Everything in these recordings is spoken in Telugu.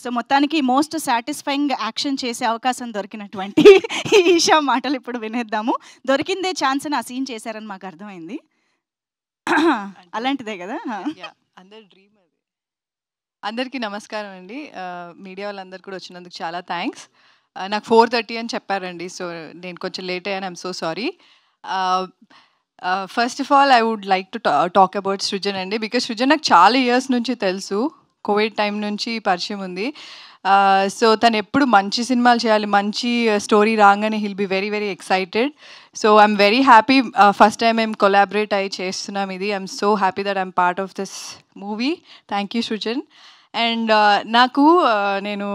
సో మొత్తానికి మోస్ట్ సాటిస్ఫైయింగ్ యాక్షన్ చేసే అవకాశం దొరికినటువంటి ఈషా మాటలు ఇప్పుడు వినేద్దాము. దొరికిందే ఛాన్స్ అని ఆ సీన్ చేశారని మాకు అర్థమైంది. అలాంటిదే కదా? అందరి డ్రీమ్ అది. అందరికీ నమస్కారం అండి. మీడియా వాళ్ళందరూ కూడా వచ్చినందుకు చాలా థ్యాంక్స్. నాకు 4:30 అని చెప్పారండి, సో నేను కొంచెం లేట్ అయ్యాను. I'm so sorry. First of all I would like to talk about Srujan అండి, బికాస్ సృజన్ నాకు చాలా ఇయర్స్ నుంచి తెలుసు. కోవిడ్ టైం నుంచి పరిచయం ఉంది. సో తను ఎప్పుడు మంచి సినిమాలు చేయాలి, మంచి స్టోరీ రాగానే he'll be very very excited. So I'm very happy. First time మేము కొలాబరేట్ అయ్యి చేస్తున్నాం ఇది. I'm so happy that I'm part of this movie. Thank you Srujan. And నాకు నేను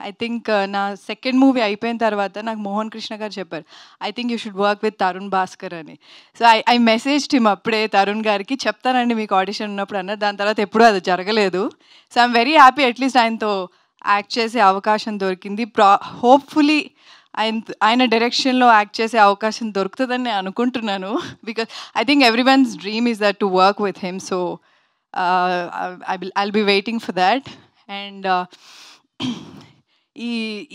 ఐ థింక్ నా సెకండ్ మూవీ అయిపోయిన తర్వాత నాకు మోహన్ కృష్ణ గారు చెప్పారు, I think you should work with Tarun Bhaskar అని. సో ఐ మెసేజ్ హిమ్ అప్పుడే తరుణ్ గారికి, చెప్తానండి మీకు ఆడిషన్ ఉన్నప్పుడు అన్నారు. దాని తర్వాత ఎప్పుడూ అది జరగలేదు. So I'm very happy at least ఆయనతో యాక్ట్ చేసే అవకాశం దొరికింది. హోప్ఫుల్లీ ఆయన డైరెక్షన్లో యాక్ట్ చేసే అవకాశం దొరుకుతుందని నేను అనుకుంటున్నాను. Because I think every once dream is that to work with him. So I'll be waiting for that. And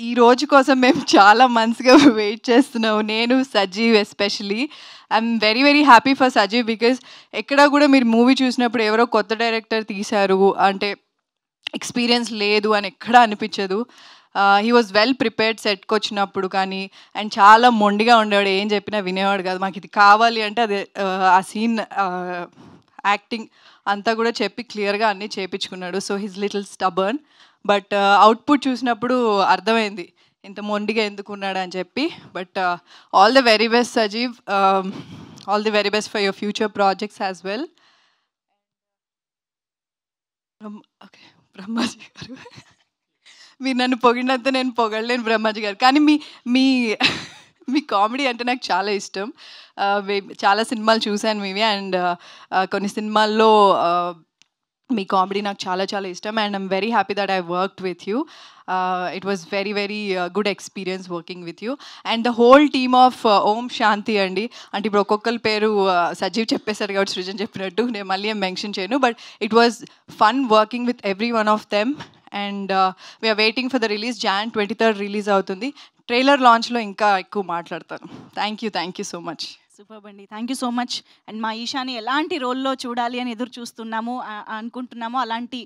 ఈ రోజు కోసం మేము చాలా మంత్స్గా వెయిట్ చేస్తున్నాము, నేను Sajeev especially. I'm very very happy for Sajeev, because ఎక్కడ కూడా మీరు మూవీ చూసినప్పుడు ఎవరో కొత్త డైరెక్టర్ తీశారు అంటే ఎక్స్పీరియన్స్ లేదు అని ఎక్కడా అనిపించదు. హీ వాజ్ వెల్ ప్రిపేర్డ్ సెట్కి వచ్చినప్పుడు కానీ, అండ్ చాలా మొండిగా ఉండేవాడు, ఏం చెప్పినా వినేవాడు కాదు. మాకు ఇది కావాలి అంటే అది ఆ సీన్ యాక్టింగ్ అంతా కూడా చెప్పి క్లియర్గా అన్నీ చేయించుకున్నాడు. So he's little stubborn, but output చూసినప్పుడు అర్థమైంది ఇంత మొండిగా ఎందుకున్నాడు అని చెప్పి. But all the very best Sajeev, all the very best for your future projects as well. Okay, Brahmaji garu, మీరు నన్ను పొగిడినంత నేను పొగడలేను బ్రహ్మాజీ గారు, కానీ మీ మీ కామెడీ అంటే నాకు చాలా ఇష్టం. చాలా సినిమాలు చూశాను మీవి, అండ్ కొన్ని సినిమాల్లో మీ కామెడీ నాకు చాలా చాలా ఇష్టం. And I'm very happy that I worked with you. It was very very good experience working with you. And the whole team of Om Shanti అండి. అంటే ఇప్పుడు ఒక్కొక్కరి పేరు సజీవ్ చెప్పేశారు కాబట్టి సృజన్ చెప్పినట్టు నేను మళ్ళీ ఏం మెన్షన్ చేయను, but it was fun working with every one of them. And we're waiting for the release. Jan 23rd release అవుతుంది. ట్రైలర్ లాంచ్లో ఇంకా ఎక్కువ మాట్లాడతాను. Thank you so much. Super అండి, థ్యాంక్ యూ సో మచ్. అండ్ మా ఈషాని ఎలాంటి రోల్లో చూడాలి అని ఎదురు చూస్తున్నాము అనుకుంటున్నాము, అలాంటి